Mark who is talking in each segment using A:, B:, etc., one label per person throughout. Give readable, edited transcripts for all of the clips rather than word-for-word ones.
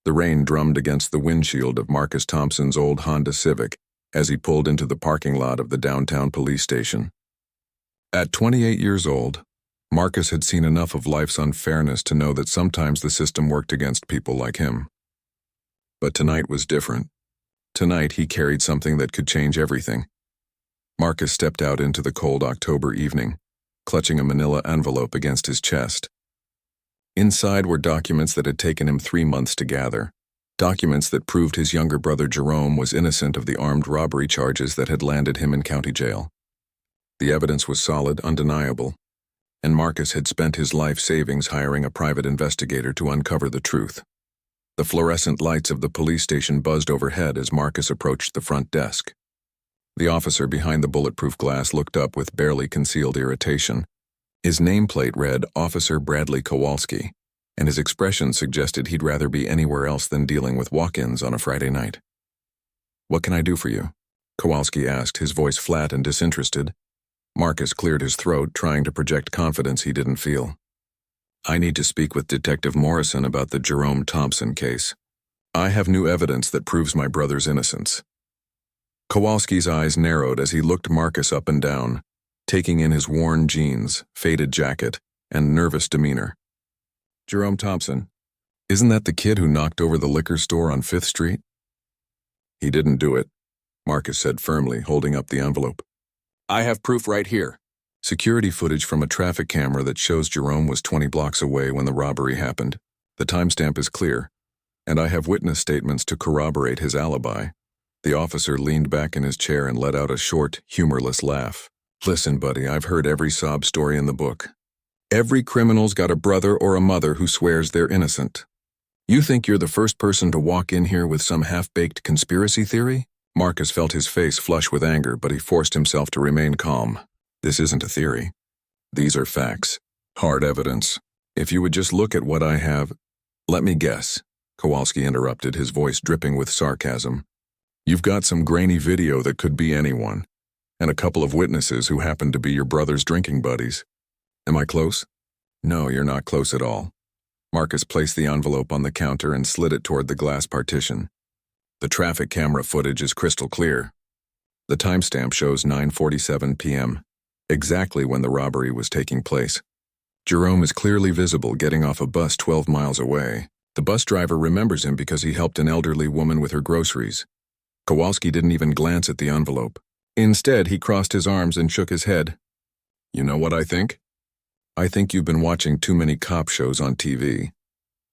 A: The rain drummed against the windshield of Marcus Thompson's old Honda Civic as he pulled into the parking lot of the downtown police station. At 28 years old, Marcus had seen enough of life's unfairness to know that sometimes the system worked against people like him. But tonight was different. Tonight he carried something that could change everything. Marcus stepped out into the cold October evening, clutching a manila envelope against his chest. Inside were documents that had taken him 3 months to gather, documents that proved his younger brother Jerome was innocent of the armed robbery charges that had landed him in county jail. The evidence was solid, undeniable, and Marcus had spent his life savings hiring a private investigator to uncover the truth. The fluorescent lights of the police station buzzed overhead as Marcus approached the front desk. The officer behind the bulletproof glass looked up with barely concealed irritation. His nameplate read Officer Bradley Kowalski, and his expression suggested he'd rather be anywhere else than dealing with walk-ins on a Friday night. "What can I do for you?" Kowalski asked, his voice flat and disinterested. Marcus cleared his throat, trying to project confidence he didn't feel. "I need to speak with Detective Morrison about the Jerome Thompson case. I have new evidence that proves my brother's innocence." Kowalski's eyes narrowed as he looked Marcus up and down, taking in his worn jeans, faded jacket, and nervous demeanor. "Jerome Thompson, isn't that the kid who knocked over the liquor store on 5th Street? "He didn't do it," Marcus said firmly, holding up the envelope. "I have proof right here. Security footage from a traffic camera that shows Jerome was 20 blocks away when the robbery happened. The timestamp is clear, and I have witness statements to corroborate his alibi." The officer leaned back in his chair and let out a short, humorless laugh. "Listen, buddy, I've heard every sob story in the book. Every criminal's got a brother or a mother who swears they're innocent. You think you're the first person to walk in here with some half-baked conspiracy theory?" Marcus felt his face flush with anger, but he forced himself to remain calm. "This isn't a theory. These are facts. Hard evidence. If you would just look at what I have—" "Let me guess," Kowalski interrupted, his voice dripping with sarcasm. "You've got some grainy video that could be anyone, and a couple of witnesses who happen to be your brother's drinking buddies. Am I close?" "No, you're not close at all." Marcus placed the envelope on the counter and slid it toward the glass partition. "The traffic camera footage is crystal clear. The timestamp shows 9:47 p.m., exactly when the robbery was taking place. Jerome is clearly visible getting off a bus 12 miles away. The bus driver remembers him because he helped an elderly woman with her groceries." Kowalski didn't even glance at the envelope. Instead, he crossed his arms and shook his head. "You know what I think? I think you've been watching too many cop shows on TV.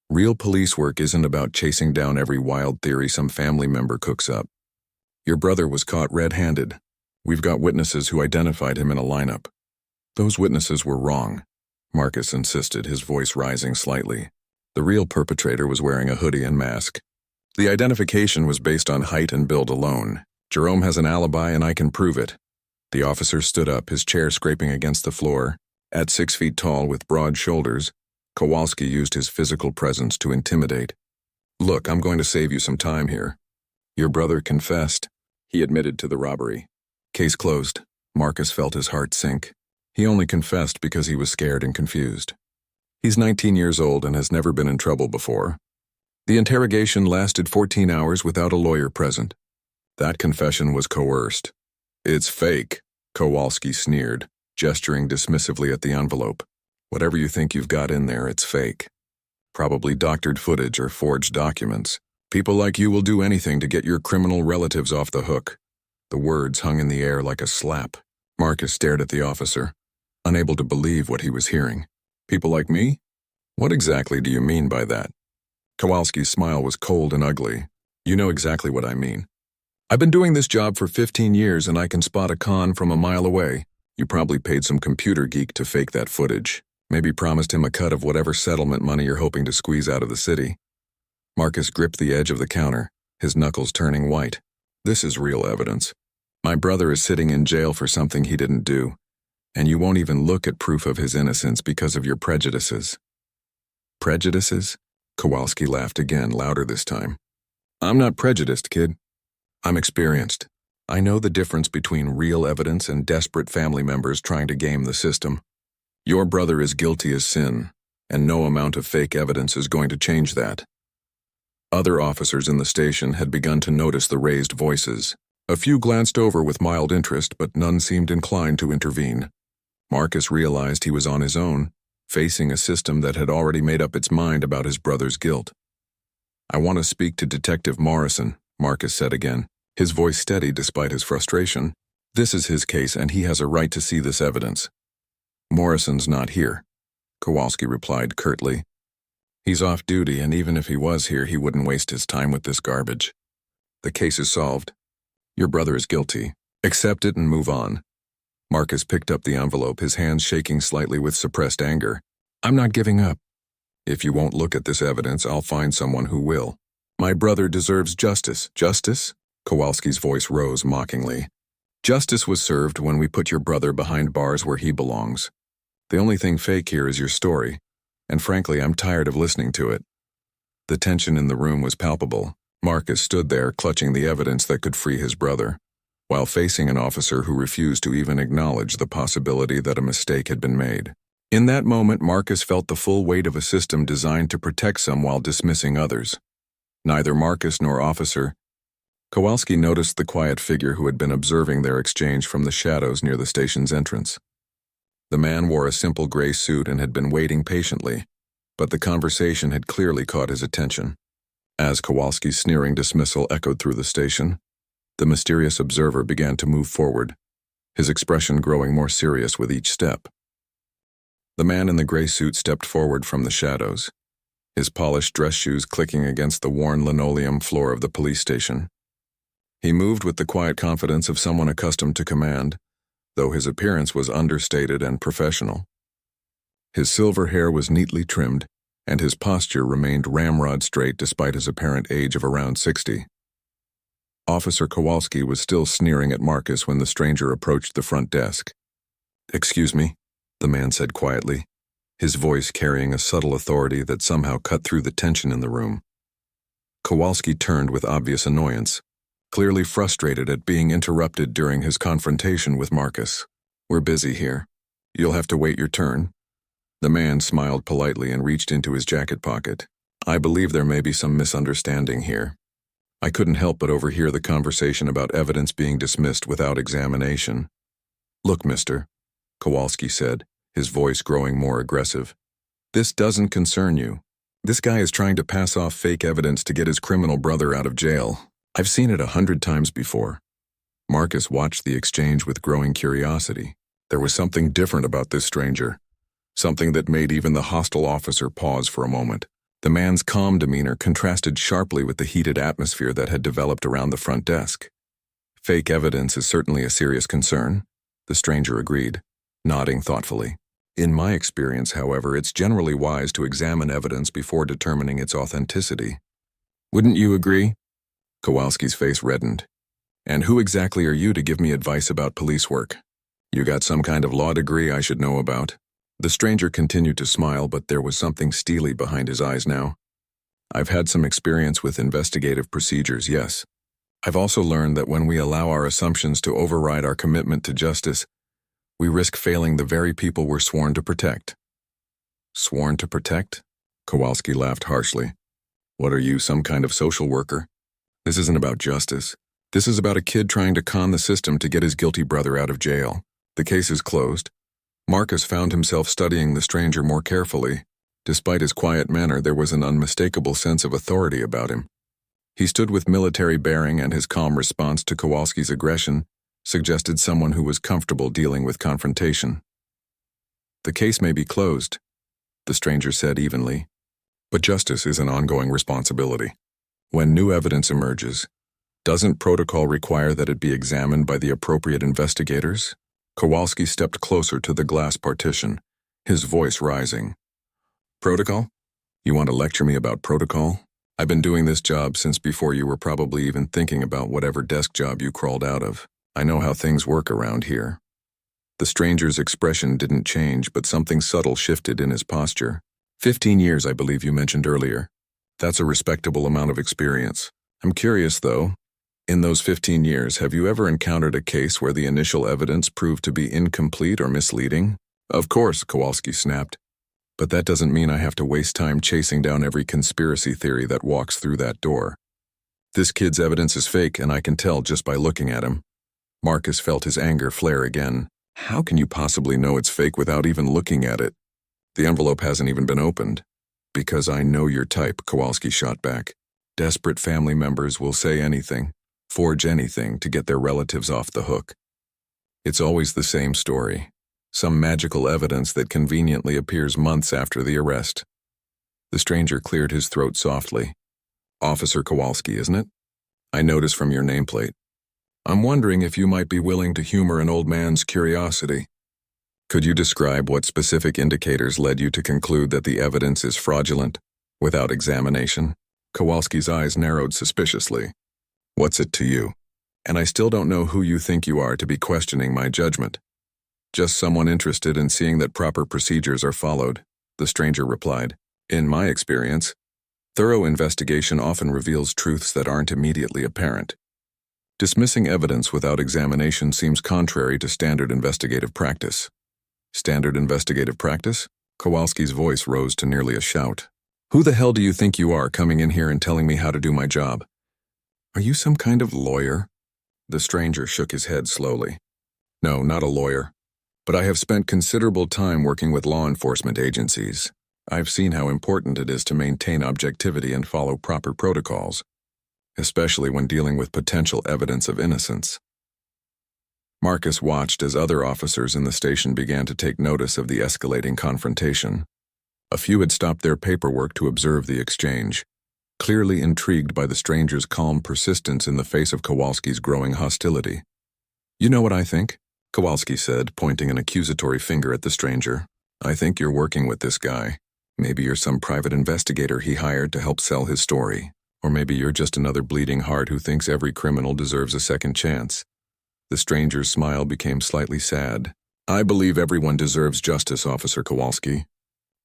A: Real police work isn't about chasing down every wild theory some family member cooks up. Your brother was caught red-handed. We've got witnesses who identified him in a lineup. Those witnesses were wrong," Marcus insisted, his voice rising slightly. "The real perpetrator was wearing a hoodie and mask. The identification was based on height and build alone. Jerome has an alibi and I can prove it." The officer stood up, his chair scraping against the floor. At 6 feet tall with broad shoulders, Kowalski used his physical presence to intimidate. "Look, I'm going to save you some time here. Your brother confessed. He admitted to the robbery. Case closed." Marcus felt his heart sink. He only confessed because he was scared and confused. He's 19 years old and has never been in trouble before. The interrogation lasted 14 hours without a lawyer present. That confession was coerced. "It's fake," Kowalski sneered, gesturing dismissively at the envelope. "Whatever you think you've got in there, it's fake. Probably doctored footage or forged documents. People like you will do anything to get your criminal relatives off the hook." The words hung in the air like a slap. Marcus stared at the officer, unable to believe what he was hearing. "People like me? What exactly do you mean by that?" Kowalski's smile was cold and ugly. "You know exactly what I mean. I've been doing this job for 15 years and I can spot a con from a mile away. You probably paid some computer geek to fake that footage. Maybe promised him a cut of whatever settlement money you're hoping to squeeze out of the city." Marcus gripped the edge of the counter, his knuckles turning white. "This is real evidence. My brother is sitting in jail for something he didn't do, and you won't even look at proof of his innocence because of your prejudices." "Prejudices?" Kowalski laughed again, louder this time. "I'm not prejudiced, kid. I'm experienced. I know the difference between real evidence and desperate family members trying to game the system. Your brother is guilty as sin, and no amount of fake evidence is going to change that. Other officers in the station had begun to notice the raised voices. A few glanced over with mild interest, but none seemed inclined to intervene. Marcus realized he was on his own, facing a system that had already made up its mind about his brother's guilt. "I want to speak to Detective Morrison," Marcus said again, his voice steady despite his frustration. "This is his case, and he has a right to see this evidence." "Morrison's not here," Kowalski replied curtly. "He's off duty, and even if he was here, he wouldn't waste his time with this garbage. The case is solved. Your brother is guilty. Accept it and move on." Marcus picked up the envelope, his hands shaking slightly with suppressed anger. "I'm not giving up. If you won't look at this evidence, I'll find someone who will. My brother deserves justice." "Justice?" Kowalski's voice rose mockingly. "Justice was served when we put your brother behind bars where he belongs. The only thing fake here is your story, and frankly, I'm tired of listening to it." The tension in the room was palpable. Marcus stood there, clutching the evidence that could free his brother, while facing an officer who refused to even acknowledge the possibility that a mistake had been made. In that moment, Marcus felt the full weight of a system designed to protect some while dismissing others. Neither Marcus nor officer. Kowalski noticed the quiet figure who had been observing their exchange from the shadows near the station's entrance. The man wore a simple gray suit and had been waiting patiently, but the conversation had clearly caught his attention. As Kowalski's sneering dismissal echoed through the station, the mysterious observer began to move forward, his expression growing more serious with each step. The man in the gray suit stepped forward from the shadows, his polished dress shoes clicking against the worn linoleum floor of the police station. He moved with the quiet confidence of someone accustomed to command, though his appearance was understated and professional. His silver hair was neatly trimmed, and his posture remained ramrod straight despite his apparent age of around 60. Officer Kowalski was still sneering at Marcus when the stranger approached the front desk. "Excuse me," the man said quietly, his voice carrying a subtle authority that somehow cut through the tension in the room. Kowalski turned with obvious annoyance, clearly frustrated at being interrupted during his confrontation with Marcus. "We're busy here. You'll have to wait your turn." The man smiled politely and reached into his jacket pocket. "I believe there may be some misunderstanding here. I couldn't help but overhear the conversation about evidence being dismissed without examination." "Look, mister," Kowalski said, his voice growing more aggressive. "This doesn't concern you. This guy is trying to pass off fake evidence to get his criminal brother out of jail. I've seen it 100 times before." Marcus watched the exchange with growing curiosity. There was something different about this stranger, something that made even the hostile officer pause for a moment. The man's calm demeanor contrasted sharply with the heated atmosphere that had developed around the front desk. "Fake evidence is certainly a serious concern," the stranger agreed, nodding thoughtfully. "In my experience, however, it's generally wise to examine evidence before determining its authenticity. Wouldn't you agree?" Kowalski's face reddened. "And who exactly are you to give me advice about police work? You got some kind of law degree I should know about?" The stranger continued to smile, but there was something steely behind his eyes now. "I've had some experience with investigative procedures, yes. I've also learned that when we allow our assumptions to override our commitment to justice, we risk failing the very people we're sworn to protect." "Sworn to protect?" Kowalski laughed harshly. "What are you, some kind of social worker? This isn't about justice. This is about a kid trying to con the system to get his guilty brother out of jail. The case is closed." Marcus found himself studying the stranger more carefully. Despite his quiet manner, there was an unmistakable sense of authority about him. He stood with military bearing, and his calm response to Kowalski's aggression suggested someone who was comfortable dealing with confrontation. "The case may be closed," the stranger said evenly, "but justice is an ongoing responsibility. When new evidence emerges, doesn't protocol require that it be examined by the appropriate investigators?" Kowalski stepped closer to the glass partition, his voice rising. "Protocol? You want to lecture me about protocol? I've been doing this job since before you were probably even thinking about whatever desk job you crawled out of. I know how things work around here." The stranger's expression didn't change, but something subtle shifted in his posture. 15 years, I believe you mentioned earlier. That's a respectable amount of experience. I'm curious, though. In those 15 years, have you ever encountered a case where the initial evidence proved to be incomplete or misleading? "Of course," Kowalski snapped. But that doesn't mean I have to waste time chasing down every conspiracy theory that walks through that door. This kid's evidence is fake, and I can tell just by looking at him. Marcus felt his anger flare again. How can you possibly know it's fake without even looking at it? The envelope hasn't even been opened. Because I know your type, Kowalski shot back. Desperate family members will say anything, forge anything to get their relatives off the hook. It's always the same story. Some magical evidence that conveniently appears months after the arrest. The stranger cleared his throat softly. Officer Kowalski, isn't it? I notice from your nameplate. I'm wondering if you might be willing to humor an old man's curiosity. Could you describe what specific indicators led you to conclude that the evidence is fraudulent, without examination? Kowalski's eyes narrowed suspiciously. What's it to you? And I still don't know who you think you are to be questioning my judgment. Just someone interested in seeing that proper procedures are followed, the stranger replied. In my experience, thorough investigation often reveals truths that aren't immediately apparent. Dismissing evidence without examination seems contrary to standard investigative practice. Standard investigative practice? Kowalski's voice rose to nearly a shout. Who the hell do you think you are coming in here and telling me how to do my job? Are you some kind of lawyer? The stranger shook his head slowly. No, not a lawyer. But I have spent considerable time working with law enforcement agencies. I've seen how important it is to maintain objectivity and follow proper protocols, especially when dealing with potential evidence of innocence. Marcus watched as other officers in the station began to take notice of the escalating confrontation. A few had stopped their paperwork to observe the exchange, clearly intrigued by the stranger's calm persistence in the face of Kowalski's growing hostility. You know what I think? Kowalski said, pointing an accusatory finger at the stranger. I think you're working with this guy. Maybe you're some private investigator he hired to help sell his story. Or maybe you're just another bleeding heart who thinks every criminal deserves a second chance. The stranger's smile became slightly sad. I believe everyone deserves justice, Officer Kowalski.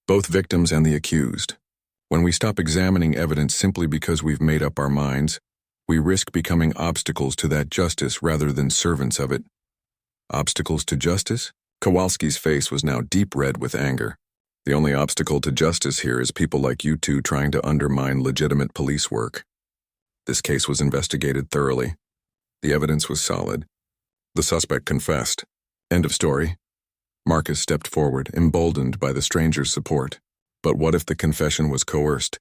A: Both victims and the accused. When we stop examining evidence simply because we've made up our minds, we risk becoming obstacles to that justice rather than servants of it. Obstacles to justice? Kowalski's face was now deep red with anger. The only obstacle to justice here is people like you two trying to undermine legitimate police work. This case was investigated thoroughly. The evidence was solid. The suspect confessed. End of story. Marcus stepped forward, emboldened by the stranger's support. But what if the confession was coerced?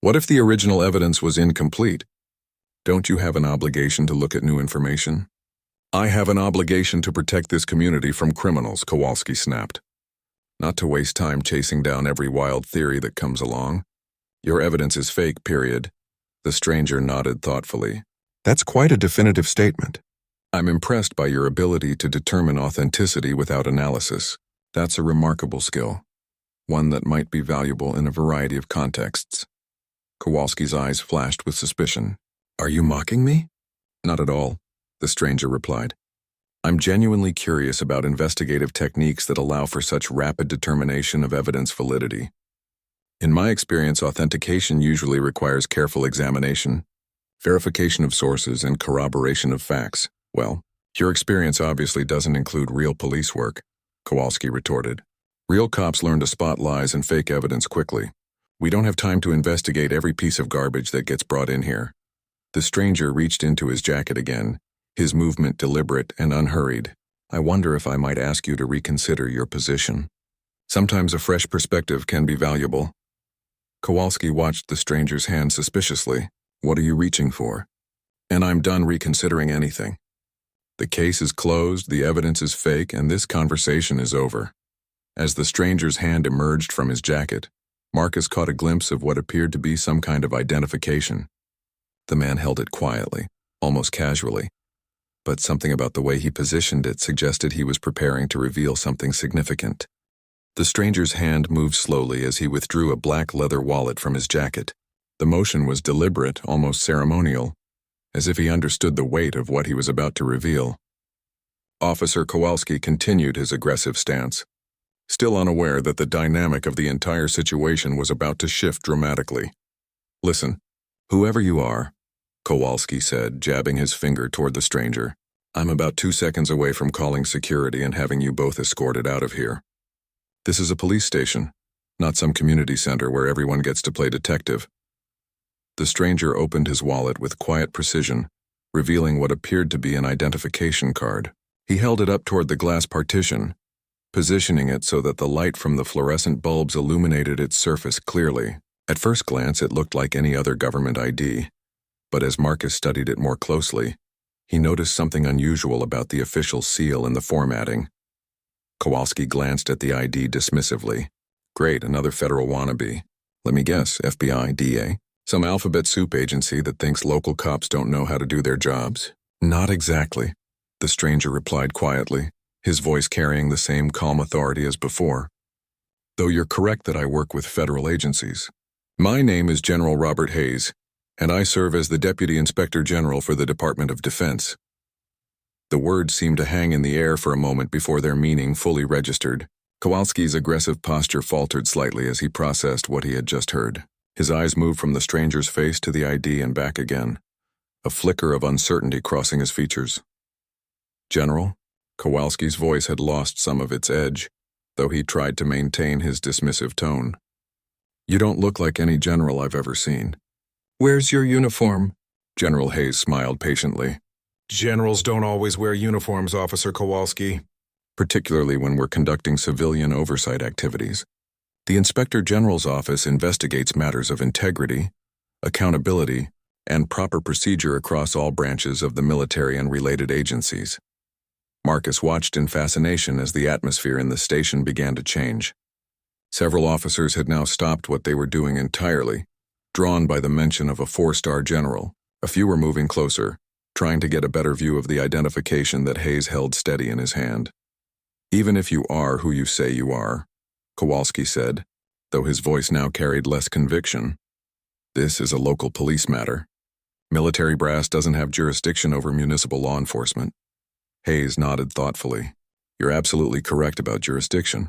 A: What if the original evidence was incomplete? Don't you have an obligation to look at new information? I have an obligation to protect this community from criminals, Kowalski snapped. Not to waste time chasing down every wild theory that comes along. Your evidence is fake, period. The stranger nodded thoughtfully. That's quite a definitive statement. I'm impressed by your ability to determine authenticity without analysis. That's a remarkable skill. One that might be valuable in a variety of contexts. Kowalski's eyes flashed with suspicion. Are you mocking me? Not at all, the stranger replied. I'm genuinely curious about investigative techniques that allow for such rapid determination of evidence validity. In my experience, authentication usually requires careful examination, verification of sources, and corroboration of facts. Well, your experience obviously doesn't include real police work, Kowalski retorted. Real cops learn to spot lies and fake evidence quickly. We don't have time to investigate every piece of garbage that gets brought in here. The stranger reached into his jacket again, his movement deliberate and unhurried. I wonder if I might ask you to reconsider your position. Sometimes a fresh perspective can be valuable. Kowalski watched the stranger's hand suspiciously. What are you reaching for? And I'm done reconsidering anything. The case is closed, the evidence is fake, and this conversation is over. As the stranger's hand emerged from his jacket, Marcus caught a glimpse of what appeared to be some kind of identification. The man held it quietly, almost casually, but something about the way he positioned it suggested he was preparing to reveal something significant. The stranger's hand moved slowly as he withdrew a black leather wallet from his jacket. The motion was deliberate, almost ceremonial, as if he understood the weight of what he was about to reveal. Officer Kowalski continued his aggressive stance, still unaware that the dynamic of the entire situation was about to shift dramatically. Listen, whoever you are, Kowalski said, jabbing his finger toward the stranger, I'm about 2 seconds away from calling security and having you both escorted out of here. This is a police station, not some community center where everyone gets to play detective. The stranger opened his wallet with quiet precision, revealing what appeared to be an identification card. He held it up toward the glass partition, positioning it so that the light from the fluorescent bulbs illuminated its surface clearly. At first glance, it looked like any other government ID, but as Marcus studied it more closely, he noticed something unusual about the official seal and the formatting. Kowalski glanced at the ID dismissively. Great, another federal wannabe. Let me guess, FBI, DA? Some alphabet soup agency that thinks local cops don't know how to do their jobs? Not exactly, the stranger replied quietly, his voice carrying the same calm authority as before. Though you're correct that I work with federal agencies. My name is General Robert Hayes, and I serve as the Deputy Inspector General for the Department of Defense. The words seemed to hang in the air for a moment before their meaning fully registered. Kowalski's aggressive posture faltered slightly as he processed what he had just heard. His eyes moved from the stranger's face to the ID and back again, a flicker of uncertainty crossing his features. General? Kowalski's voice had lost some of its edge, though he tried to maintain his dismissive tone. You don't look like any general I've ever seen. Where's your uniform? General Hayes smiled patiently.
B: Generals don't always wear uniforms, Officer Kowalski.
A: Particularly when we're conducting civilian oversight activities. The Inspector General's office investigates matters of integrity, accountability, and proper procedure across all branches of the military and related agencies. Marcus watched in fascination as the atmosphere in the station began to change. Several officers had now stopped what they were doing entirely, drawn by the mention of a 4-star general. A few were moving closer, trying to get a better view of the identification that Hayes held steady in his hand. Even if you are who you say you are, Kowalski said, though his voice now carried less conviction. This is a local police matter. Military brass doesn't have jurisdiction over municipal law enforcement. Hayes nodded thoughtfully. You're absolutely correct about jurisdiction.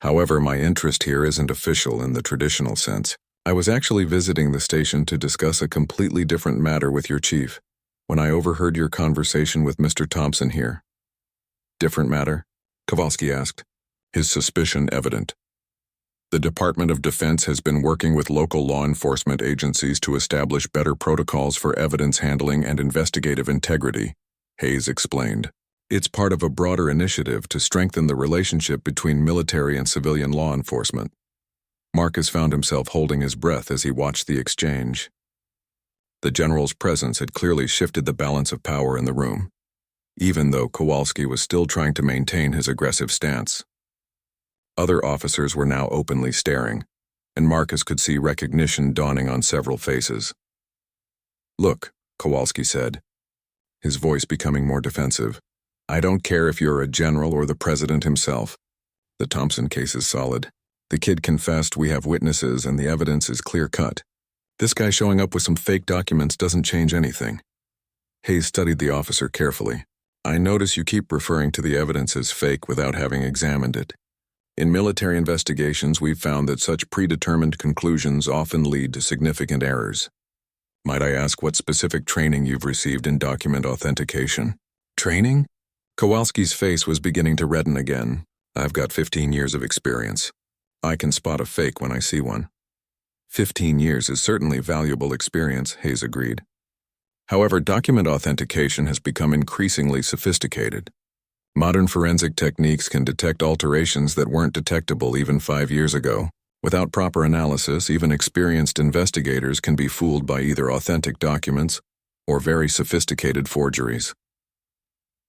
A: However, my interest here isn't official in the traditional sense. I was actually visiting the station to discuss a completely different matter with your chief when I overheard your conversation with Mr. Thompson here. Different matter? Kowalski asked, his suspicion evident. The Department of Defense has been working with local law enforcement agencies to establish better protocols for evidence handling and investigative integrity, Hayes explained. It's part of a broader initiative to strengthen the relationship between military and civilian law enforcement. Marcus found himself holding his breath as he watched the exchange. The general's presence had clearly shifted the balance of power in the room, even though Kowalski was still trying to maintain his aggressive stance. Other officers were now openly staring, and Marcus could see recognition dawning on several faces. Look, Kowalski said, his voice becoming more defensive. I don't care if you're a general or the president himself. The Thompson case is solid. The kid confessed, we have witnesses, and the evidence is clear-cut. This guy showing up with some fake documents doesn't change anything. Hayes studied the officer carefully. I notice you keep referring to the evidence as fake without having examined it. In military investigations, we've found that such predetermined conclusions often lead to significant errors. Might I ask what specific training you've received in document authentication? Training? Kowalski's face was beginning to redden again. I've got 15 years of experience. I can spot a fake when I see one. 15 years is certainly valuable experience, Hayes agreed. However, document authentication has become increasingly sophisticated. Modern forensic techniques can detect alterations that weren't detectable even 5 years ago. Without proper analysis, even experienced investigators can be fooled by either authentic documents or very sophisticated forgeries.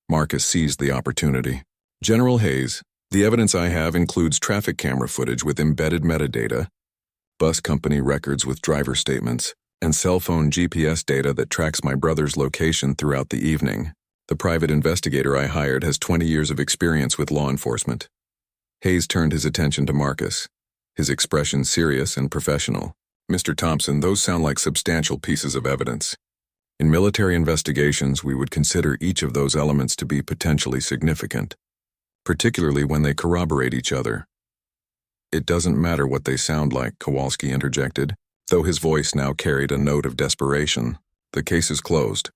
A: Marcus seized the opportunity. General Hayes, the evidence I have includes traffic camera footage with embedded metadata, bus company records with driver statements, and cell phone GPS data that tracks my brother's location throughout the evening. The private investigator I hired has 20 years of experience with law enforcement. Hayes turned his attention to Marcus, his expression serious and professional. Mr. Thompson, those sound like substantial pieces of evidence. In military investigations, we would consider each of those elements to be potentially significant, particularly when they corroborate each other. It doesn't matter what they sound like, Kowalski interjected, though his voice now carried a note of desperation. The case is closed.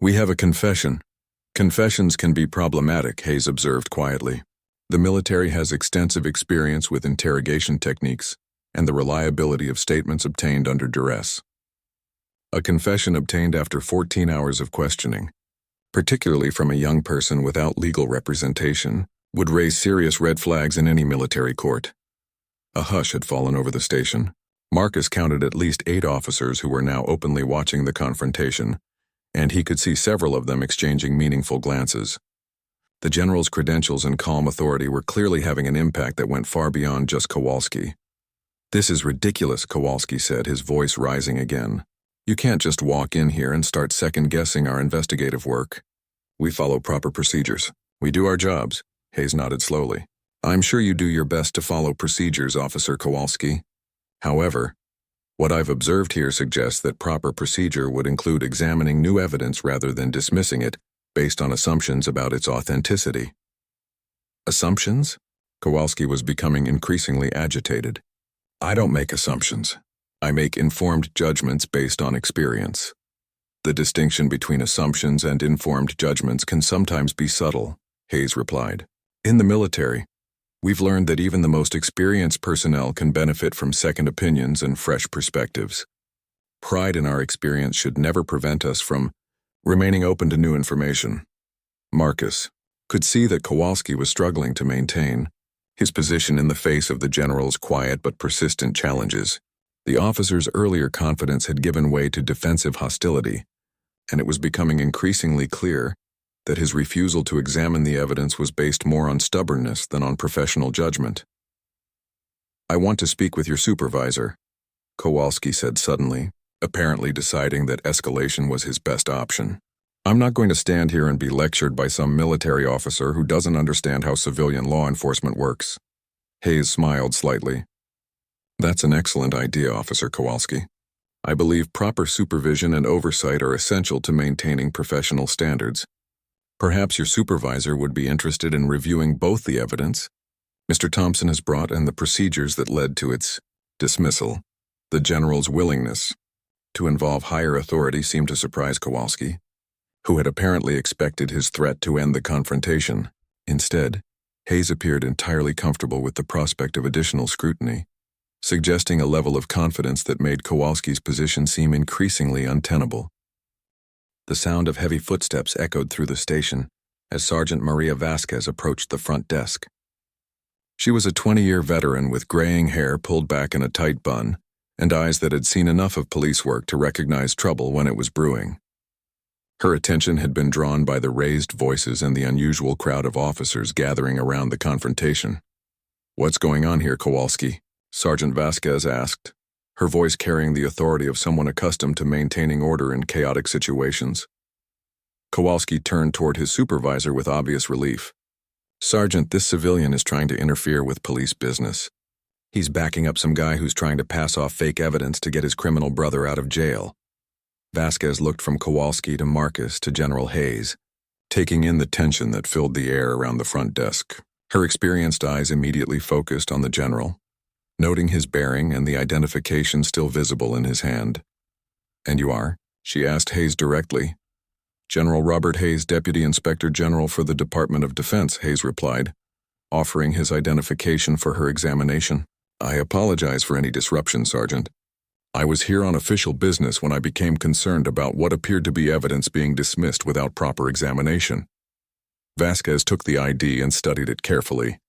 A: We have a confession. Confessions can be problematic, Hayes observed quietly. The military has extensive experience with interrogation techniques, and the reliability of statements obtained under duress. A confession obtained after 14 hours of questioning, particularly from a young person without legal representation, would raise serious red flags in any military court. A hush had fallen over the station. Marcus counted at least 8 officers who were now openly watching the confrontation, and he could see several of them exchanging meaningful glances. The general's credentials and calm authority were clearly having an impact that went far beyond just Kowalski. "This is ridiculous," Kowalski said, his voice rising again. "You can't just walk in here and start second-guessing our investigative work. We follow proper procedures. We do our jobs." Hayes nodded slowly. "I'm sure you do your best to follow procedures, Officer Kowalski. However, what I've observed here suggests that proper procedure would include examining new evidence rather than dismissing it based on assumptions about its authenticity." "Assumptions?" Kowalski was becoming increasingly agitated. "I don't make assumptions. I make informed judgments based on experience. The distinction between assumptions and informed judgments can sometimes be subtle," Hayes replied. "In the military, we've learned that even the most experienced personnel can benefit from second opinions and fresh perspectives. Pride in our experience should never prevent us from remaining open to new information." Marcus could see that Kowalski was struggling to maintain his position in the face of the general's quiet but persistent challenges. The officer's earlier confidence had given way to defensive hostility, and it was becoming increasingly clear that his refusal to examine the evidence was based more on stubbornness than on professional judgment. "I want to speak with your supervisor," Kowalski said suddenly, apparently deciding that escalation was his best option. "I'm not going to stand here and be lectured by some military officer who doesn't understand how civilian law enforcement works." Hayes smiled slightly. "That's an excellent idea, Officer Kowalski. I believe proper supervision and oversight are essential to maintaining professional standards. Perhaps your supervisor would be interested in reviewing both the evidence Mr. Thompson has brought and the procedures that led to its dismissal." The general's willingness to involve higher authority seemed to surprise Kowalski, who had apparently expected his threat to end the confrontation. Instead, Hayes appeared entirely comfortable with the prospect of additional scrutiny, suggesting a level of confidence that made Kowalski's position seem increasingly untenable. The sound of heavy footsteps echoed through the station as Sergeant Maria Vasquez approached the front desk. She was a 20-year veteran with graying hair pulled back in a tight bun and eyes that had seen enough of police work to recognize trouble when it was brewing. Her attention had been drawn by the raised voices and the unusual crowd of officers gathering around the confrontation. "What's going on here, Kowalski?" Sergeant Vasquez asked, her voice carrying the authority of someone accustomed to maintaining order in chaotic situations. Kowalski turned toward his supervisor with obvious relief. "Sergeant, this civilian is trying to interfere with police business. He's backing up some guy who's trying to pass off fake evidence to get his criminal brother out of jail." Vasquez looked from Kowalski to Marcus to General Hayes, taking in the tension that filled the air around the front desk. Her experienced eyes immediately focused on the general, noting his bearing and the identification still visible in his hand. "And you are?" she asked Hayes directly. "General Robert Hayes, Deputy Inspector General for the Department of Defense," Hayes replied, offering his identification for her examination. "I apologize for any disruption, Sergeant. I was here on official business when I became concerned about what appeared to be evidence being dismissed without proper examination." Vasquez took the ID and studied it carefully,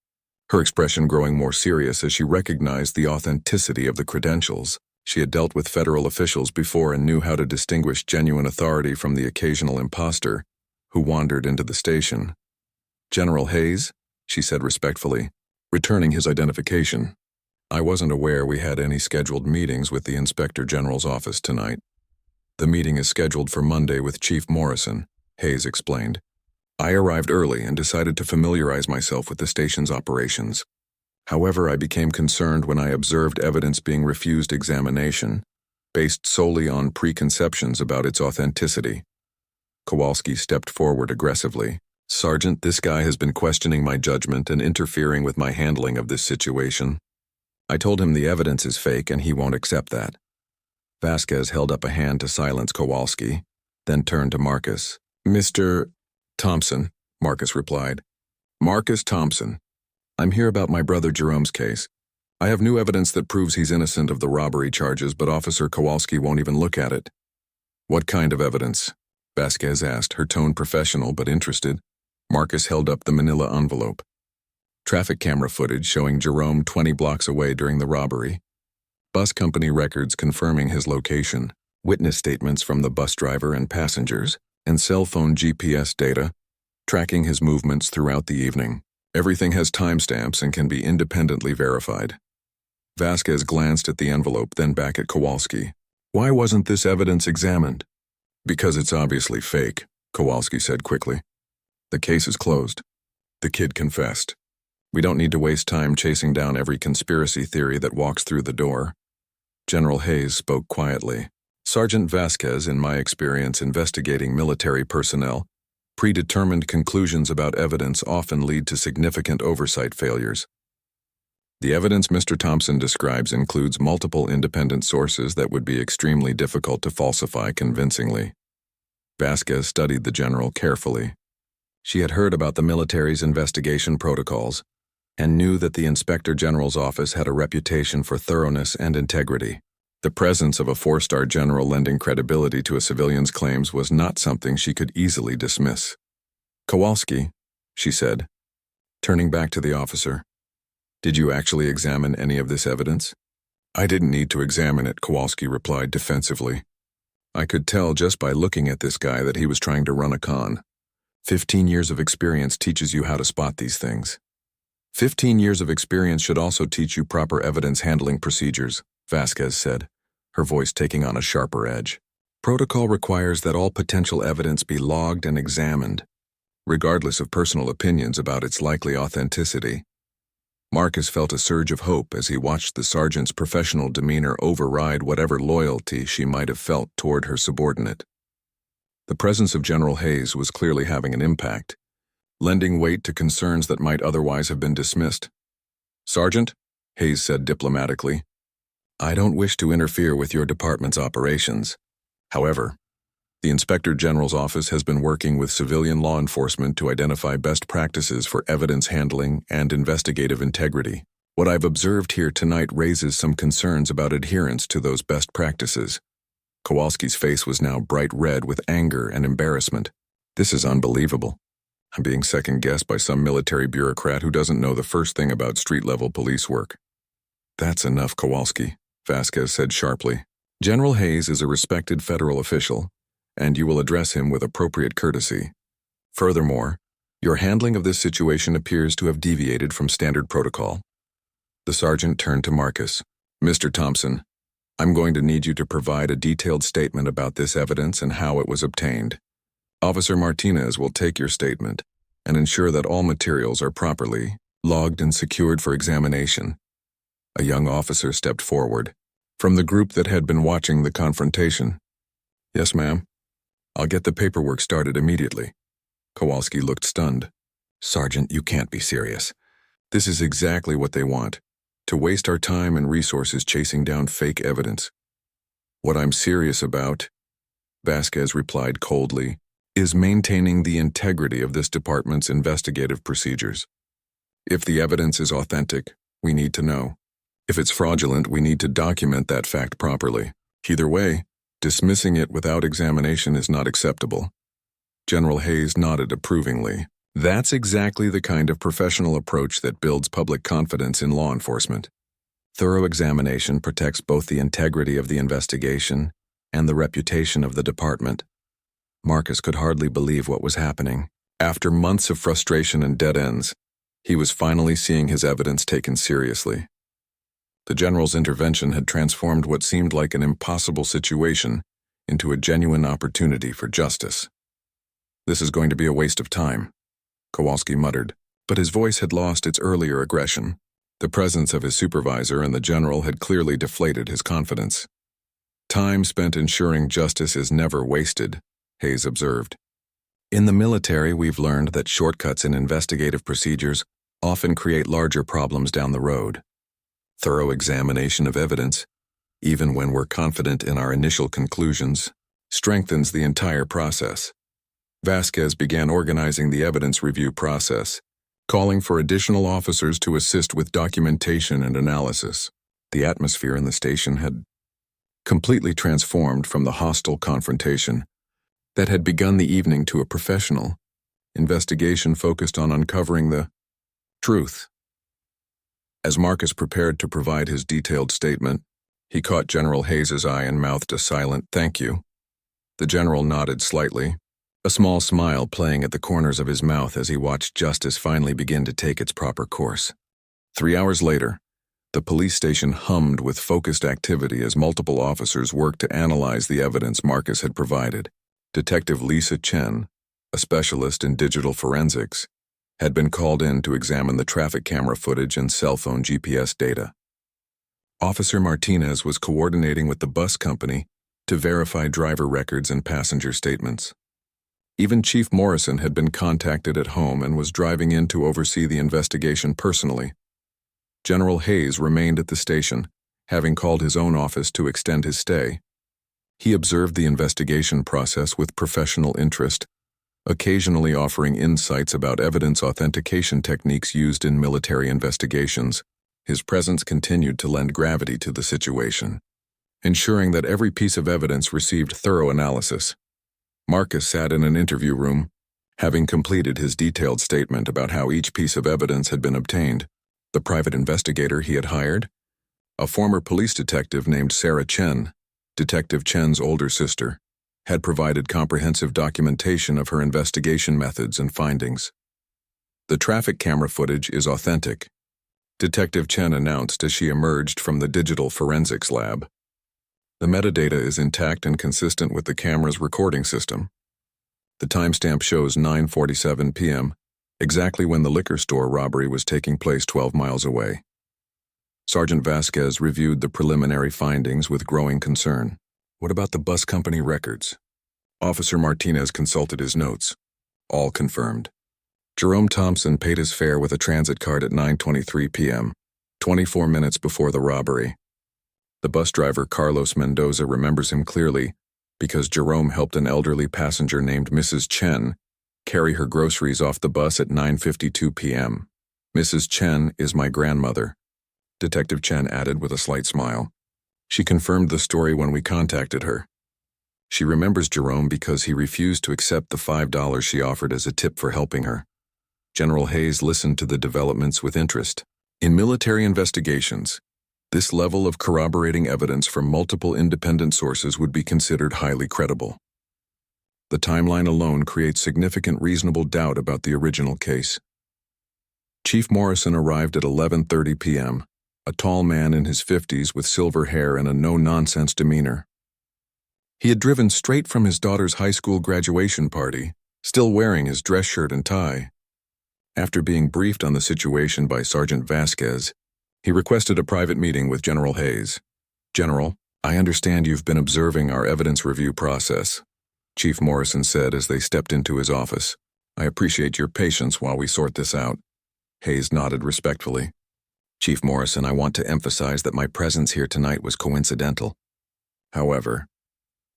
A: her expression growing more serious as she recognized the authenticity of the credentials. She had dealt with federal officials before and knew how to distinguish genuine authority from the occasional imposter who wandered into the station. "General Hayes," she said respectfully, returning his identification. "I wasn't aware we had any scheduled meetings with the Inspector General's office tonight." "The meeting is scheduled for Monday with Chief Morrison," Hayes explained. "I arrived early and decided to familiarize myself with the station's operations. However, I became concerned when I observed evidence being refused examination, based solely on preconceptions about its authenticity." Kowalski stepped forward aggressively. "Sergeant, this guy has been questioning my judgment and interfering with my handling of this situation. I told him the evidence is fake and he won't accept that." Vasquez held up a hand to silence Kowalski, then turned to Marcus. "Mr. Thompson," Marcus replied. "Marcus Thompson. I'm here about my brother Jerome's case. I have new evidence that proves he's innocent of the robbery charges, but Officer Kowalski won't even look at it. What kind of evidence? Vasquez asked, her tone professional but interested. Marcus held up the manila envelope. Traffic camera footage showing Jerome 20 blocks away during the robbery. Bus company records confirming his location. Witness statements from the bus driver and passengers, and cell phone GPS data, tracking his movements throughout the evening. Everything has timestamps and can be independently verified. Vasquez glanced at the envelope, then back at Kowalski. Why wasn't this evidence examined? Because it's obviously fake, Kowalski said quickly. The case is closed. The kid confessed. We don't need to waste time chasing down every conspiracy theory that walks through the door. General Hayes spoke quietly. Sergeant Vasquez, in my experience investigating military personnel, predetermined conclusions about evidence often lead to significant oversight failures. The evidence Mr. Thompson describes includes multiple independent sources that would be extremely difficult to falsify convincingly. Vasquez studied the general carefully. She had heard about the military's investigation protocols and knew that the Inspector General's office had a reputation for thoroughness and integrity. The presence of a four-star general lending credibility to a civilian's claims was not something she could easily dismiss. Kowalski, she said, turning back to the officer, did you actually examine any of this evidence? I didn't need to examine it, Kowalski replied defensively. I could tell just by looking at this guy that he was trying to run a con. 15 years of experience teaches you how to spot these things. 15 years of experience should also teach you proper evidence handling procedures, Vasquez said, her voice taking on a sharper edge. Protocol requires that all potential evidence be logged and examined, regardless of personal opinions about its likely authenticity. Marcus felt a surge of hope as he watched the sergeant's professional demeanor override whatever loyalty she might have felt toward her subordinate. The presence of General Hayes was clearly having an impact, lending weight to concerns that might otherwise have been dismissed. Sergeant, Hayes said diplomatically, I don't wish to interfere with your department's operations. However, the Inspector General's office has been working with civilian law enforcement to identify best practices for evidence handling and investigative integrity. What I've observed here tonight raises some concerns about adherence to those best practices. Kowalski's face was now bright red with anger and embarrassment. This is unbelievable. I'm being second-guessed by some military bureaucrat who doesn't know the first thing about street-level police work. That's enough, Kowalski, Vasquez said sharply. General Hayes is a respected federal official, and you will address him with appropriate courtesy. Furthermore, your handling of this situation appears to have deviated from standard protocol. The sergeant turned to Marcus. Mr. Thompson, I'm going to need you to provide a detailed statement about this evidence and how it was obtained. Officer Martinez will take your statement and ensure that all materials are properly logged and secured for examination. A young officer stepped forward, from the group that had been watching the confrontation. Yes, ma'am. I'll get the paperwork started immediately. Kowalski looked stunned. Sergeant, you can't be serious. This is exactly what they want, to waste our time and resources chasing down fake evidence. What I'm serious about, Vasquez replied coldly, is maintaining the integrity of this department's investigative procedures. If the evidence is authentic, we need to know. If it's fraudulent, we need to document that fact properly. Either way, dismissing it without examination is not acceptable. General Hayes nodded approvingly. That's exactly the kind of professional approach that builds public confidence in law enforcement. Thorough examination protects both the integrity of the investigation and the reputation of the department. Marcus could hardly believe what was happening. After months of frustration and dead ends, he was finally seeing his evidence taken seriously. The general's intervention had transformed what seemed like an impossible situation into a genuine opportunity for justice. This is going to be a waste of time, Kowalski muttered, but his voice had lost its earlier aggression. The presence of his supervisor and the general had clearly deflated his confidence. Time spent ensuring justice is never wasted, Hayes observed. In the military, we've learned that shortcuts in investigative procedures often create larger problems down the road. Thorough examination of evidence, even when we're confident in our initial conclusions, strengthens the entire process. Vasquez began organizing the evidence review process, calling for additional officers to assist with documentation and analysis. The atmosphere in the station had completely transformed from the hostile confrontation that had begun the evening to a professional investigation focused on uncovering the truth. As Marcus prepared to provide his detailed statement, he caught General Hayes's eye and mouthed a silent "thank you." The general nodded slightly, a small smile playing at the corners of his mouth as he watched justice finally begin to take its proper course. 3 hours later, the police station hummed with focused activity as multiple officers worked to analyze the evidence Marcus had provided. Detective Lisa Chen, a specialist in digital forensics, had been called in to examine the traffic camera footage and cell phone GPS data. Officer Martinez was coordinating with the bus company to verify driver records and passenger statements. Even Chief Morrison had been contacted at home and was driving in to oversee the investigation personally. General Hayes remained at the station, having called his own office to extend his stay. He observed the investigation process with professional interest, occasionally offering insights about evidence authentication techniques used in military investigations. His presence continued to lend gravity to the situation, ensuring that every piece of evidence received thorough analysis. Marcus sat in an interview room, having completed his detailed statement about how each piece of evidence had been obtained. The private investigator he had hired, a former police detective named Sarah Chen, Detective Chen's older sister, had provided comprehensive documentation of her investigation methods and findings. "The traffic camera footage is authentic," Detective Chen announced as she emerged from the digital forensics lab. "The metadata is intact and consistent with the camera's recording system. The timestamp shows 9:47 p.m., exactly when the liquor store robbery was taking place 12 miles away." Sergeant Vasquez reviewed the preliminary findings with growing concern. "What about the bus company records?" Officer Martinez consulted his notes. All confirmed. Jerome Thompson paid his fare with a transit card at 9:23 p.m., 24 minutes before the robbery. The bus driver Carlos Mendoza remembers him clearly because Jerome helped an elderly passenger named Mrs. Chen carry her groceries off the bus at 9:52 p.m. "Mrs. Chen is my grandmother," Detective Chen added with a slight smile. "She confirmed the story when we contacted her. She remembers Jerome because he refused to accept the $5 she offered as a tip for helping her." General Hayes listened to the developments with interest. In military investigations, this level of corroborating evidence from multiple independent sources would be considered highly credible. The timeline alone creates significant reasonable doubt about the original case. Chief Morrison arrived at 11:30 p.m., a tall man in his 50s with silver hair and a no-nonsense demeanor. He had driven straight from his daughter's high school graduation party, still wearing his dress shirt and tie. After being briefed on the situation by Sergeant Vasquez, he requested a private meeting with General Hayes. "General, I understand you've been observing our evidence review process," Chief Morrison said as they stepped into his office. "I appreciate your patience while we sort this out." Hayes nodded respectfully. "Chief Morrison, I want to emphasize that my presence here tonight was coincidental. However,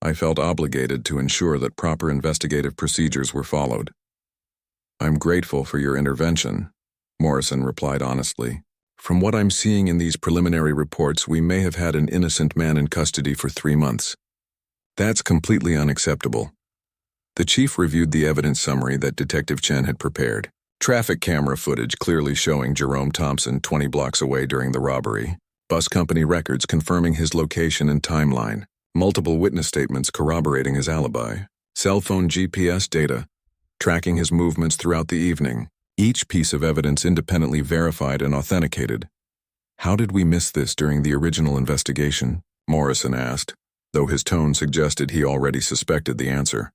A: I felt obligated to ensure that proper investigative procedures were followed." "I'm grateful for your intervention," Morrison replied honestly. "From what I'm seeing in these preliminary reports, we may have had an innocent man in custody for 3 months. That's completely unacceptable." The chief reviewed the evidence summary that Detective Chen had prepared. Traffic camera footage clearly showing Jerome Thompson 20 blocks away during the robbery. Bus company records confirming his location and timeline. Multiple witness statements corroborating his alibi. Cell phone GPS data tracking his movements throughout the evening. Each piece of evidence independently verified and authenticated. "How did we miss this during the original investigation?" Morrison asked, though his tone suggested he already suspected the answer.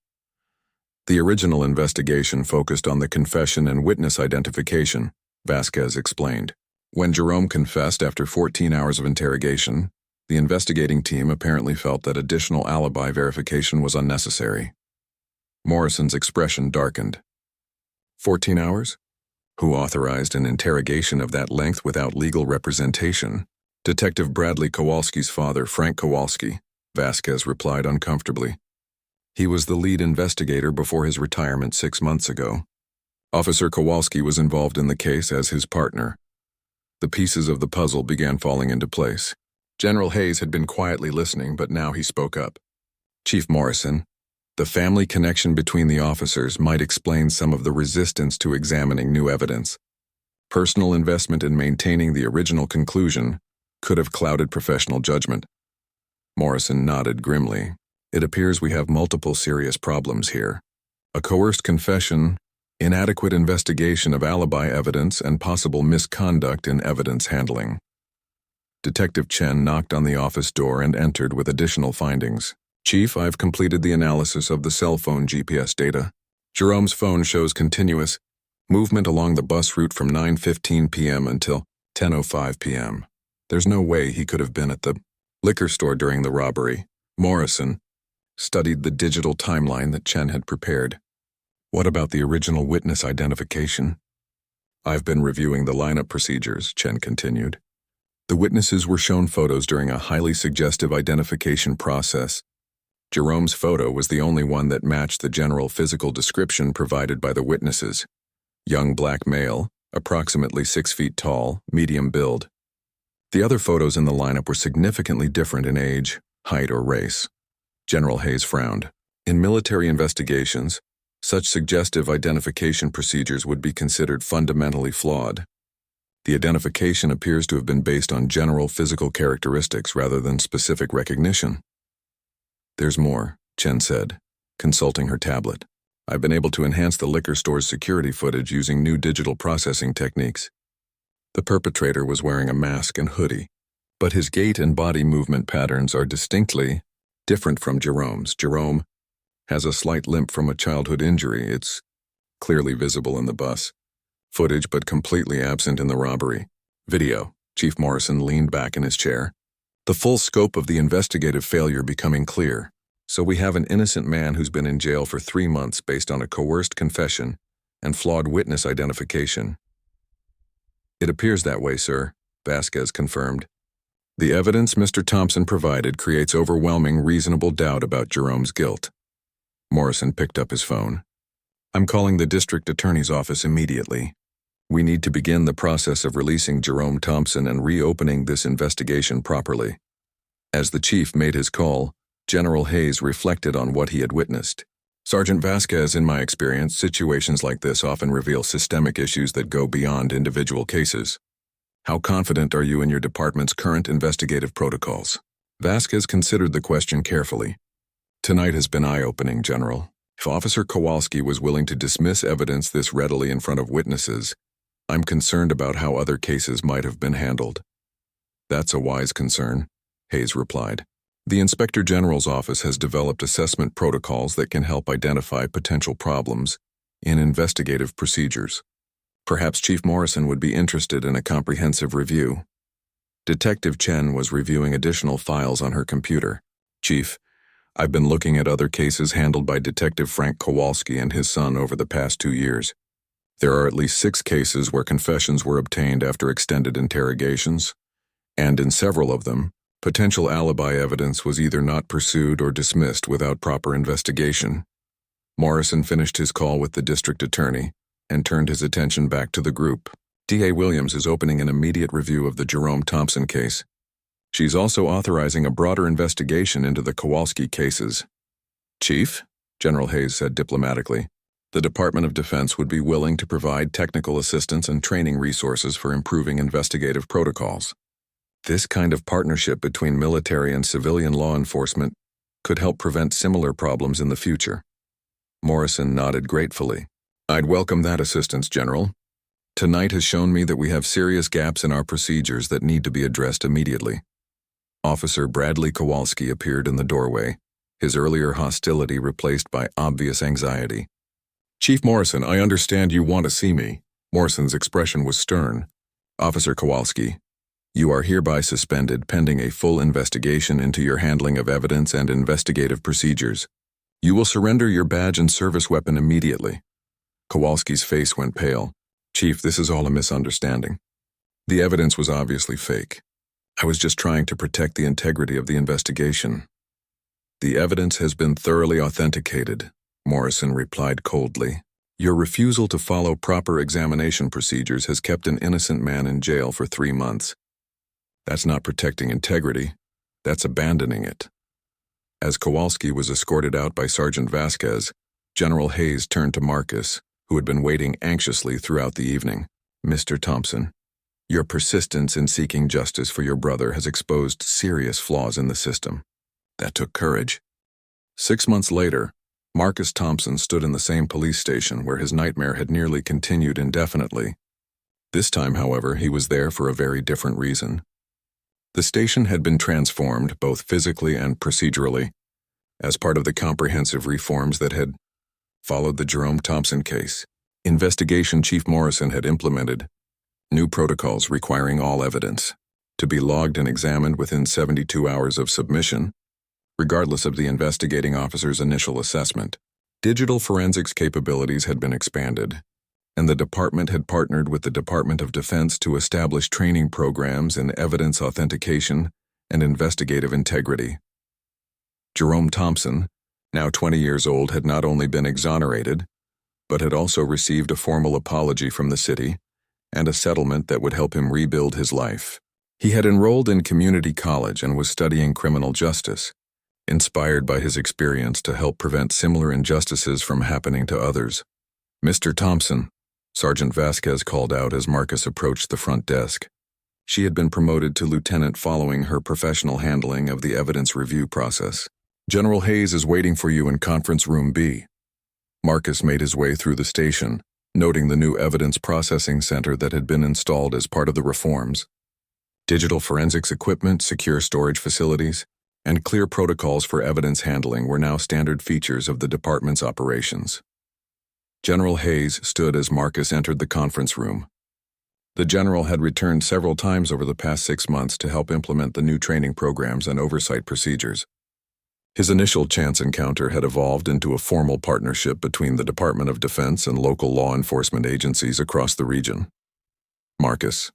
A: "The original investigation focused on the confession and witness identification," Vasquez explained. "When Jerome confessed after 14 hours of interrogation, the investigating team apparently felt that additional alibi verification was unnecessary." Morrison's expression darkened. 14 hours? Who authorized an interrogation of that length without legal representation? Detective Bradley Kowalski's father, Frank Kowalski, Vasquez replied uncomfortably. "He was the lead investigator before his retirement 6 months ago." Officer Kowalski was involved in the case as his partner. The pieces of the puzzle began falling into place. General Hayes had been quietly listening, but now he spoke up. Chief Morrison, the family connection between the officers might explain some of the resistance to examining new evidence. Personal investment in maintaining the original conclusion could have clouded professional judgment. Morrison nodded grimly. It appears we have multiple serious problems here. A coerced confession, inadequate investigation of alibi evidence, and possible misconduct in evidence handling. Detective Chen knocked on the office door and entered with additional findings. Chief, I've completed the analysis of the cell phone GPS data. Jerome's phone shows continuous movement along the bus route from 9:15 p.m. until 10:05 p.m. There's no way he could have been at the liquor store during the robbery. Morrison studied the digital timeline that Chen had prepared. What about the original witness identification? I've been reviewing the lineup procedures, Chen continued. The witnesses were shown photos during a highly suggestive identification process. Jerome's photo was the only one that matched the general physical description provided by the witnesses. Young black male, approximately 6 feet tall, medium build. The other photos in the lineup were significantly different in age, height, or race. General Hayes frowned. In military investigations, such suggestive identification procedures would be considered fundamentally flawed. The identification appears to have been based on general physical characteristics rather than specific recognition. There's more, Chen said, consulting her tablet. I've been able to enhance the liquor store's security footage using new digital processing techniques. The perpetrator was wearing a mask and hoodie, but his gait and body movement patterns are distinctly different from Jerome's. Jerome has a slight limp from a childhood injury. It's clearly visible in the bus. Footage but completely absent in the robbery. Video. Chief Morrison leaned back in his chair. The full scope of the investigative failure becoming clear. So we have an innocent man who's been in jail for 3 months based on a coerced confession and flawed witness identification. It appears that way, sir, Vasquez confirmed. The evidence Mr. Thompson provided creates overwhelming reasonable doubt about Jerome's guilt. Morrison picked up his phone. I'm calling the district attorney's office immediately. We need to begin the process of releasing Jerome Thompson and reopening this investigation properly. As the chief made his call, General Hayes reflected on what he had witnessed. Sergeant Vasquez, in my experience, situations like this often reveal systemic issues that go beyond individual cases. How confident are you in your department's current investigative protocols? Vasquez considered the question carefully. Tonight has been eye-opening, General. If Officer Kowalski was willing to dismiss evidence this readily in front of witnesses, I'm concerned about how other cases might have been handled. That's a wise concern, Hayes replied. The Inspector General's office has developed assessment protocols that can help identify potential problems in investigative procedures. Perhaps Chief Morrison would be interested in a comprehensive review. Detective Chen was reviewing additional files on her computer. Chief, I've been looking at other cases handled by Detective Frank Kowalski and his son over the past 2 years. There are at least 6 cases where confessions were obtained after extended interrogations, and in several of them, potential alibi evidence was either not pursued or dismissed without proper investigation. Morrison finished his call with the district attorney and turned his attention back to the group. D.A. Williams is opening an immediate review of the Jerome Thompson case. She's also authorizing a broader investigation into the Kowalski cases. Chief, General Hayes said diplomatically, the Department of Defense would be willing to provide technical assistance and training resources for improving investigative protocols. This kind of partnership between military and civilian law enforcement could help prevent similar problems in the future. Morrison nodded gratefully. I'd welcome that assistance, General. Tonight has shown me that we have serious gaps in our procedures that need to be addressed immediately. Officer Bradley Kowalski appeared in the doorway, his earlier hostility replaced by obvious anxiety. Chief Morrison, I understand you want to see me. Morrison's expression was stern. Officer Kowalski, you are hereby suspended pending a full investigation into your handling of evidence and investigative procedures. You will surrender your badge and service weapon immediately. Kowalski's face went pale. Chief, this is all a misunderstanding. The evidence was obviously fake. I was just trying to protect the integrity of the investigation. The evidence has been thoroughly authenticated, Morrison replied coldly. Your refusal to follow proper examination procedures has kept an innocent man in jail for 3 months. That's not protecting integrity, that's abandoning it." As Kowalski was escorted out by Sergeant Vasquez, General Hayes turned to Marcus, who had been waiting anxiously throughout the evening. "Mr. Thompson, your persistence in seeking justice for your brother has exposed serious flaws in the system. That took courage." 6 months later, Marcus Thompson stood in the same police station where his nightmare had nearly continued indefinitely. This time, however, he was there for a very different reason. The station had been transformed both physically and procedurally as part of the comprehensive reforms that had followed the Jerome Thompson case. Investigation Chief Morrison had implemented new protocols requiring all evidence to be logged and examined within 72 hours of submission, regardless of the investigating officer's initial assessment. Digital forensics capabilities had been expanded, and the department had partnered with the Department of Defense to establish training programs in evidence authentication and investigative integrity. Jerome Thompson, now 20 years old, had not only been exonerated, but had also received a formal apology from the city and a settlement that would help him rebuild his life. He had enrolled in community college and was studying criminal justice, inspired by his experience to help prevent similar injustices from happening to others. "Mr. Thompson," Sergeant Vasquez called out as Marcus approached the front desk. She had been promoted to lieutenant following her professional handling of the evidence review process. "General Hayes is waiting for you in conference room B." Marcus made his way through the station, noting the new evidence processing center that had been installed as part of the reforms. Digital forensics equipment, secure storage facilities, and clear protocols for evidence handling were now standard features of the department's operations. General Hayes stood as Marcus entered the conference room. The general had returned several times over the past 6 months to help implement the new training programs and oversight procedures. His initial chance encounter had evolved into a formal partnership between the Department of Defense and local law enforcement agencies across the region. "Marcus,"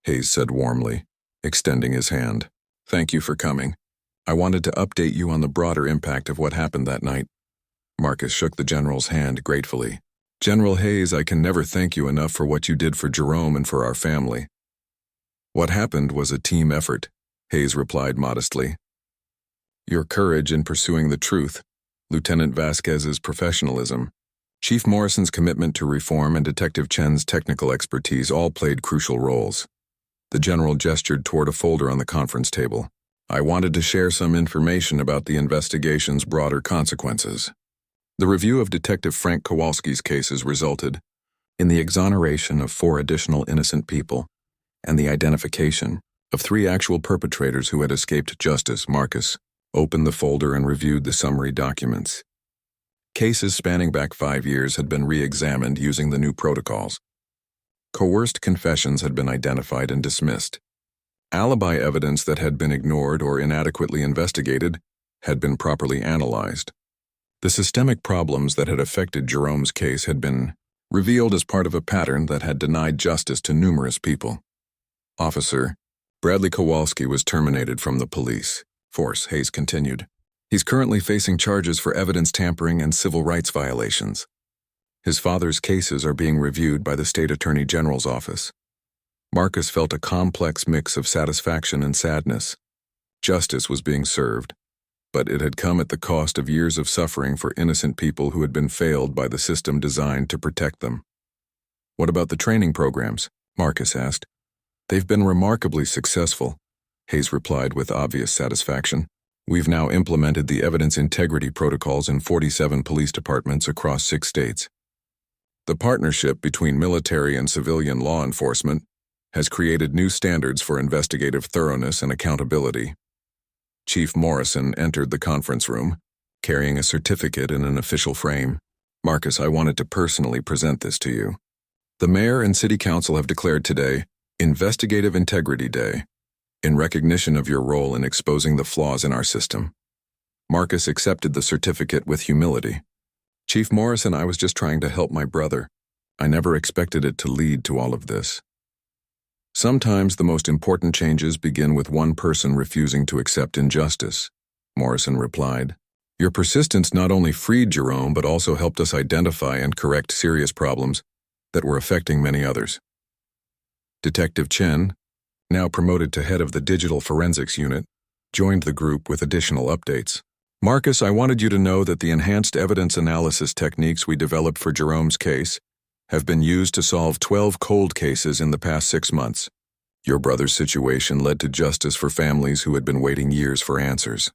A: Hayes said warmly, extending his hand. "Thank you for coming. I wanted to update you on the broader impact of what happened that night." Marcus shook the general's hand gratefully. "General Hayes, I can never thank you enough for what you did for Jerome and for our family." "What happened was a team effort," Hayes replied modestly. "Your courage in pursuing the truth, Lieutenant Vasquez's professionalism, Chief Morrison's commitment to reform, and Detective Chen's technical expertise all played crucial roles." The general gestured toward a folder on the conference table. "I wanted to share some information about the investigation's broader consequences." The review of Detective Frank Kowalski's cases resulted in the exoneration of 4 additional innocent people and the identification of 3 actual perpetrators who had escaped justice. Marcus opened the folder and reviewed the summary documents. Cases spanning back 5 years had been re-examined using the new protocols. Coerced confessions had been identified and dismissed. Alibi evidence that had been ignored or inadequately investigated had been properly analyzed. The systemic problems that had affected Jerome's case had been revealed as part of a pattern that had denied justice to numerous people. Officer Bradley Kowalski was terminated from the police force, Hayes continued. He's currently facing charges for evidence tampering and civil rights violations. His father's cases are being reviewed by the State Attorney General's office. Marcus felt a complex mix of satisfaction and sadness. Justice was being served, but it had come at the cost of years of suffering for innocent people who had been failed by the system designed to protect them. "What about the training programs?" Marcus asked. "They've been remarkably successful," Hayes replied with obvious satisfaction. "We've now implemented the evidence integrity protocols in 47 police departments across 6 states. The partnership between military and civilian law enforcement has created new standards for investigative thoroughness and accountability." Chief Morrison entered the conference room, carrying a certificate in an official frame. "Marcus, I wanted to personally present this to you. The mayor and city council have declared today Investigative Integrity Day, in recognition of your role in exposing the flaws in our system." Marcus accepted the certificate with humility. "Chief Morrison, I was just trying to help my brother. I never expected it to lead to all of this." "Sometimes the most important changes begin with one person refusing to accept injustice," Morrison replied. Your persistence not only freed Jerome but also helped us identify and correct serious problems that were affecting many others. Detective Chen, now promoted to head of the Digital Forensics Unit, joined the group with additional updates. Marcus, I wanted you to know that the enhanced evidence analysis techniques we developed for Jerome's case have been used to solve 12 cold cases in the past 6 months. Your brother's situation led to justice for families who had been waiting years for answers.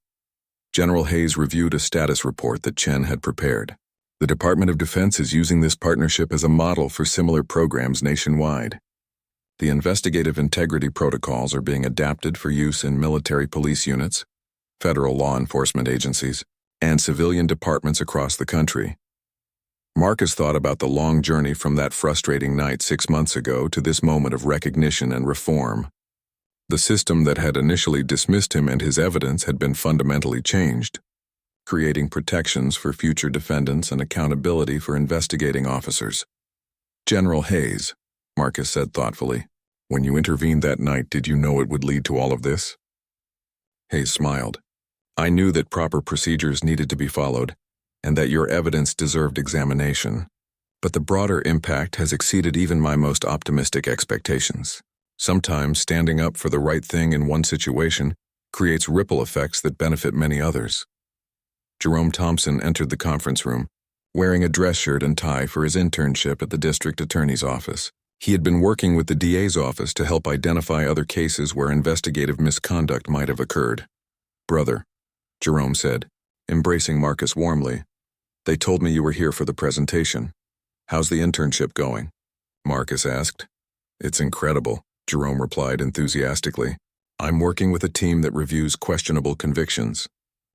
A: General Hayes reviewed a status report that Chen had prepared. The Department of Defense is using this partnership as a model for similar programs nationwide. The investigative integrity protocols are being adapted for use in military police units, federal law enforcement agencies, and civilian departments across the country. Marcus thought about the long journey from that frustrating night 6 months ago to this moment of recognition and reform. The system that had initially dismissed him and his evidence had been fundamentally changed, creating protections for future defendants and accountability for investigating officers. General Hayes, Marcus said thoughtfully, when you intervened that night, did you know it would lead to all of this? Hayes smiled. I knew that proper procedures needed to be followed, and that your evidence deserved examination. But the broader impact has exceeded even my most optimistic expectations. Sometimes standing up for the right thing in one situation creates ripple effects that benefit many others. Jerome Thompson entered the conference room, wearing a dress shirt and tie for his internship at the district attorney's office. He had been working with the DA's office to help identify other cases where investigative misconduct might have occurred. Brother, Jerome said, embracing Marcus warmly, they told me you were here for the presentation. How's the internship going? Marcus asked. It's incredible, Jerome replied enthusiastically. I'm working with a team that reviews questionable convictions.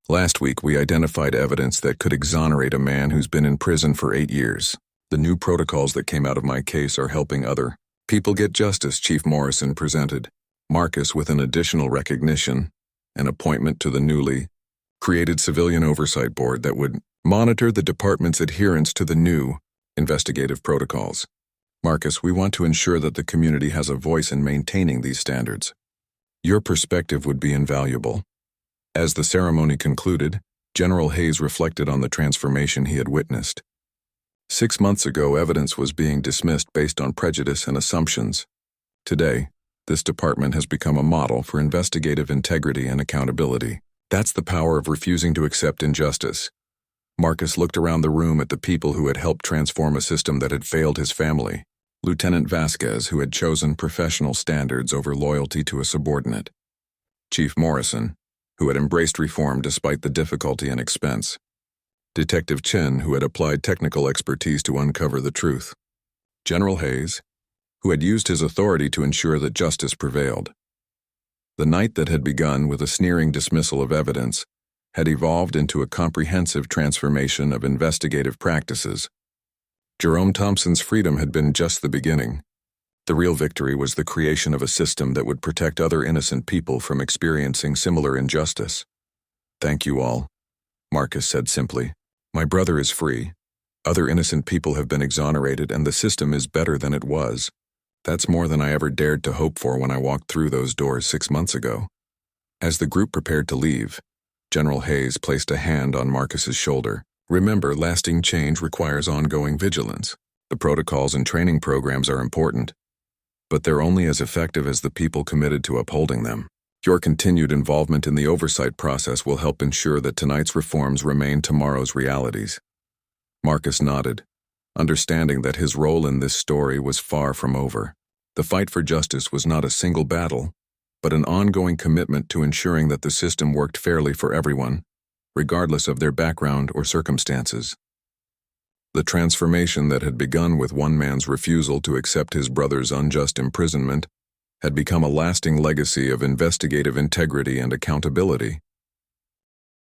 A: Last week we identified evidence that could exonerate a man who's been in prison for 8 years. The new protocols that came out of my case are helping other people get justice, Chief Morrison presented. Marcus with an additional recognition, an appointment to the newly created Civilian Oversight Board that would monitor the department's adherence to the new investigative protocols. Marcus, we want to ensure that the community has a voice in maintaining these standards. Your perspective would be invaluable. As the ceremony concluded, General Hayes reflected on the transformation he had witnessed. 6 months ago, evidence was being dismissed based on prejudice and assumptions. Today, this department has become a model for investigative integrity and accountability. That's the power of refusing to accept injustice. Marcus looked around the room at the people who had helped transform a system that had failed his family. Lieutenant Vasquez, who had chosen professional standards over loyalty to a subordinate. Chief Morrison, who had embraced reform despite the difficulty and expense. Detective Chen, who had applied technical expertise to uncover the truth. General Hayes, who had used his authority to ensure that justice prevailed. The night that had begun with a sneering dismissal of evidence had evolved into a comprehensive transformation of investigative practices. Jerome Thompson's freedom had been just the beginning. The real victory was the creation of a system that would protect other innocent people from experiencing similar injustice. Thank you all, Marcus said simply. My brother is free. Other innocent people have been exonerated, and the system is better than it was. That's more than I ever dared to hope for when I walked through those doors 6 months ago. As the group prepared to leave, General Hayes placed a hand on Marcus's shoulder. Remember, lasting change requires ongoing vigilance. The protocols and training programs are important, but they're only as effective as the people committed to upholding them. Your continued involvement in the oversight process will help ensure that tonight's reforms remain tomorrow's realities. Marcus nodded, understanding that his role in this story was far from over. The fight for justice was not a single battle, but an ongoing commitment to ensuring that the system worked fairly for everyone, regardless of their background or circumstances. The transformation that had begun with one man's refusal to accept his brother's unjust imprisonment had become a lasting legacy of investigative integrity and accountability.